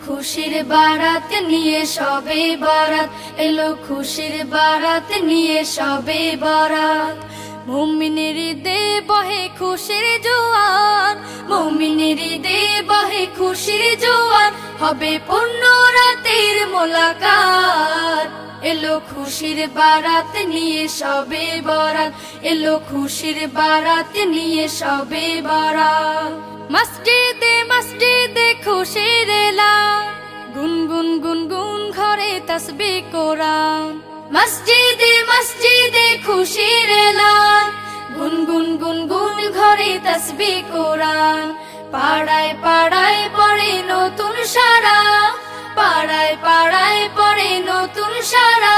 খুশির বারাত নিয়ে সবে বরাত এলো, খুশির বারাত নিয়ে সবে বরাত। মুমিনের হৃদয়ে বহে খুশির জোয়ার, মুমিনের হৃদয়ে বহে খুশির জোয়ার, হবে পূর্ণ রাতের মোলাকাত। এলো খুশির বারাত নিয়ে সবে বরাত, এলো খুশির বারাত নিয়ে সবে বরাত। মসজিদে মসজিদে খুশির এলান, গুনগুন গুনগুন ঘরে তাসবিহ কোরআন। মসজিদে মসজিদে খুশির এলান, গুনগুন গুনগুন ঘরে তাসবিহ কোরআন। পাড়ায় পাড়ায় পড়ে নতুন সারা, পাড়ায় পাড়ায় পড়ে নতুন সারা।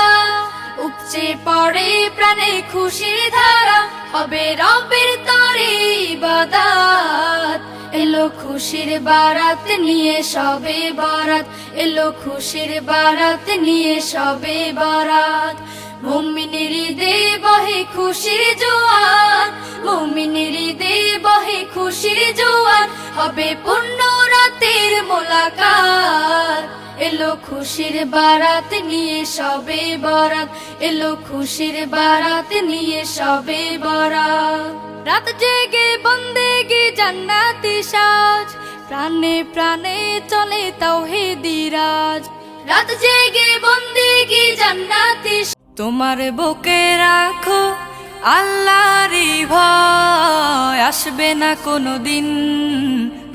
উপচে পড়ে প্রাণে খুশির ধারা, হবে রবের তরে ইবাদত। এলো খুশির বারাত নিয়ে সবে বরাত, এলো খুশির বারাত নিয়ে সবে বরাত। মুমিনের হৃদয়ে বহে খুশির জোয়ার, মুমিনের হৃদয়ে বহে খুশির জোয়ার, হবে পূর্ণ রাতের মোলাকাত। এলো খুশির বারাত নিয়ে সবে বরাত, এলো খুশির বারাত নিয়ে সবে বরাত। রাত জেগে বন্দেগি জান্নাতি সাজ, প্রাণে প্রাণে চলে তাওহীদি রাজ। রাত জেগে বন্দেগি জান্নাতি, তোমার বুকে রাখো আল্লাহরই ভয়, আসবে না কোনো দিন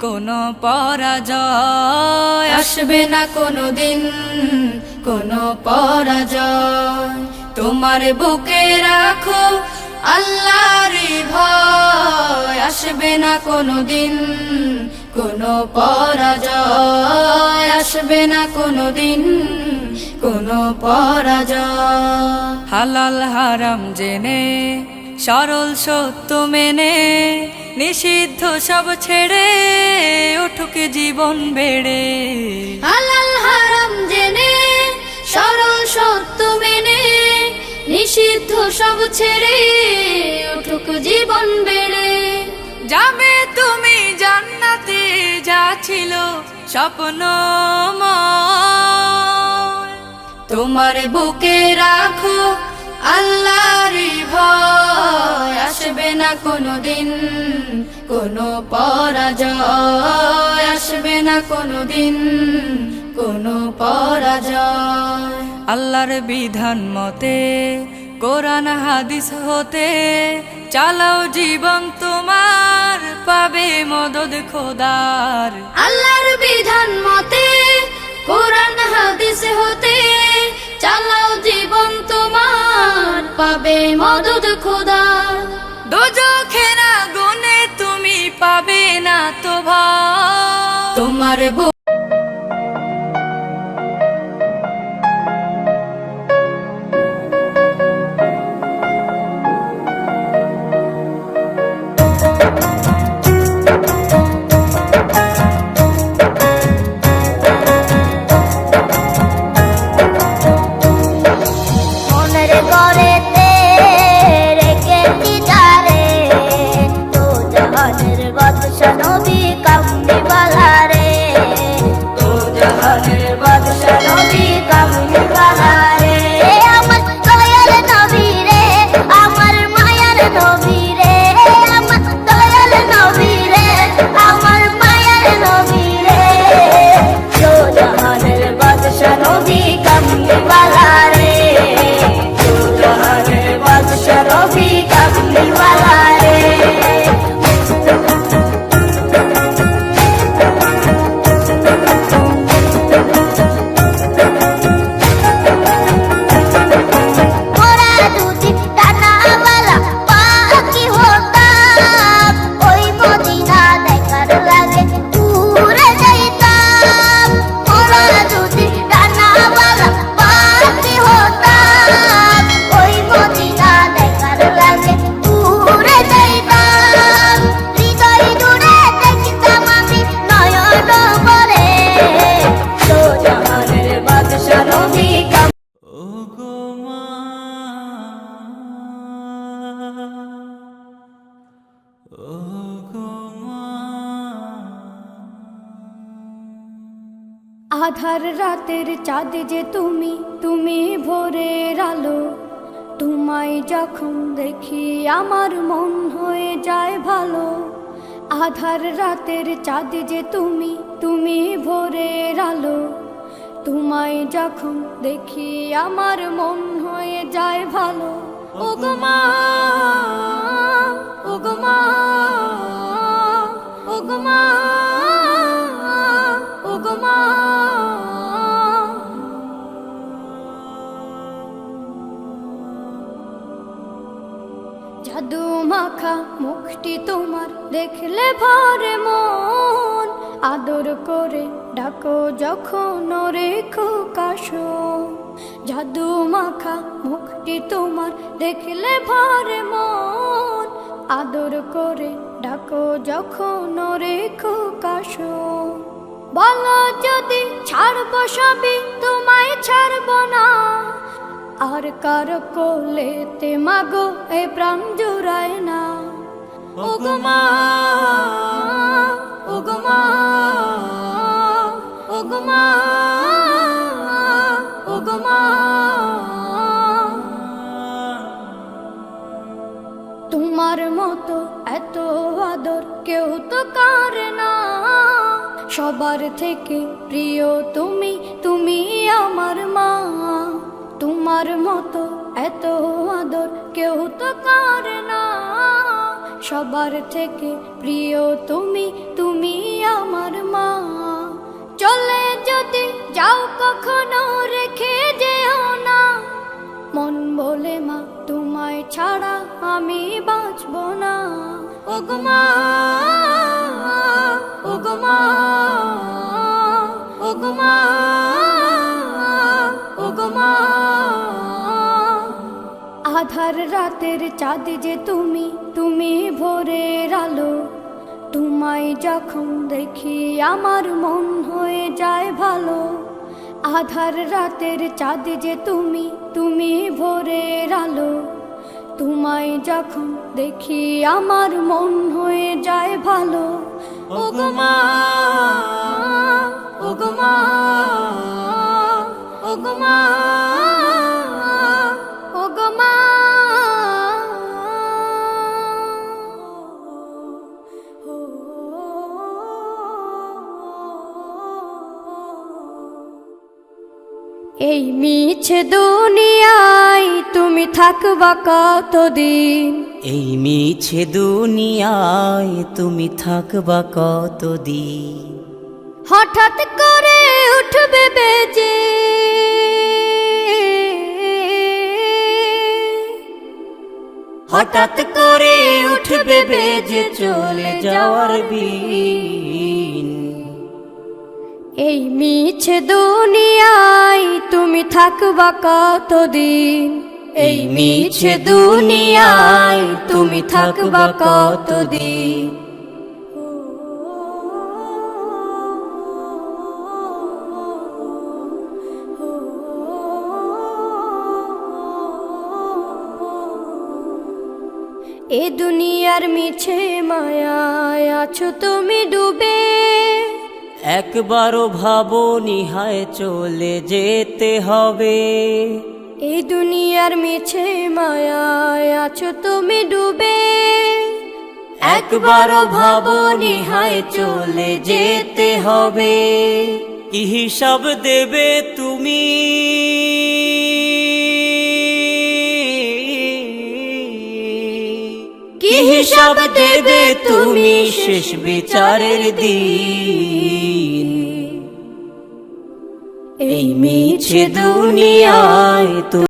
কোনো পরাজয়, আসবে না কোনো দিন কোনো পরাজয়। তোমার বুকে রাখো আল্লাহরই ভয়, আসবে না কোনো দিন কোনো পরাজয়, আসবে না কোনো দিন কোনো পরাজয়। হালাল হারাম জেনে সরল সত্য মেনে, নিষিদ্ধ সব ছেড়ে উঠুক জীবন বেড়ে। হালাল হারাম জেনে সরল সত্য মেনে, নিষিদ্ধ সব ছেড়ে উঠুক জীবন বেড়ে। যাবে তুমি জান্নাতে, যা ছিল স্বপ্নময়। তোমার বুকে রাখো আল্লাহরই ভয়, আসবে না কোনো দিন কোনো পরাজয়, আসবে না কোনো দিন কোনো পরাজয়। আল্লাহর বিধান মতে কোরআন হাদিস হতে চালাও জীবন তোমার, পাবে মদদ খোদার। আল্লাহর বিধান মতে কোরআন হাদিস হতে চালাও জীবন তোমার, পাবে মদদ খোদার। দোজখের আগুনে তুমি পাবে না তো ভয়, তোমার আধার রাতের চাঁদ যে তুমি, তুমি ভোরের আলো। তোমায় যখন দেখি আমার মন হয়ে যায় ভালো। আধার রাতের চাঁদ যে তুমি, তুমি ভোরের আলো। তোমায় যখন দেখি আমার মন হয়ে যায় ভালো। ওগো মা, ওগো মা, ওগো মা, ওগো মা। জাদু মাখা মুখটি তোমার দেখলে ভরে মন। আদর করে ডাকো যখন রেখো কাশো। জাদু মাখা মুখটি তোমার দেখলে ভরে মন। আদর করে ডাকো যখন রেখো কাশো। বলো যদি ছাড়বো সবই, তোমায় ছাড়বো না। আর কার কোলেতে মাগো এ প্রাণ জুড়ায় না। ওগো মা, ওগো মা, ওগো মা, ওগো মা। তোমার মতো এত আদর কেউ তো করে না। সবার থেকে প্রিয় তুমি, তুমি আমার মা। তোমার মতো এত আদর কেউ তো করে না। সবার থেকে প্রিয় তুমি, তুমি আমার মা। চলে যদি যাও কখনো রেখে যেও না। মন বলে মা তোমায় ছাড়া আমি বাঁচবো না। ওগো মা, ওগো মা, ওগো মা, ওগো মা। আধার রাতের চাঁদ যে তুমি, তুমি ভোরের আলো। তোমায় যখন দেখি আমার মন হয়ে যায় ভালো। আধার রাতের চাঁদ যে তুমি, তুমি ভোরের আলো। তোমায় যখন দেখি আমার মন হয়ে যায় ভালো। ওগো মা, ওগো মা, ওগো মা, ওগো মা। এই মিছে দুনিয়ায় তুমি থাকবা কতদিন। এই মিছে দুনিয়ায় তুমি থাকবা কতদিন। হঠাৎ করে উঠবে বেজে, হঠাৎ করে উঠবে বেজে চলে যাওয়ার বিন। এই মিছে দুনিয়ায় তুমি থাকবা কতদিন। এই মিছে দুনিয়ায় তুমি থাকবা কতদিন। এ দুনিয়ার মিছে মায়ায় আছো তুমি ডুবে। একবারও ভাবনি হায় চলে যেতে হবে। এই দুনিয়ার মিছে মায়ায় আছো তুমি ডুবে। একবারও ভাবনি হায় চলে যেতে হবে। কি হিসাব দেবে তুমি, কি হিসাব দেবে তুমি শেষ বিচারের দিন। এই মিছে দুনিয়ায়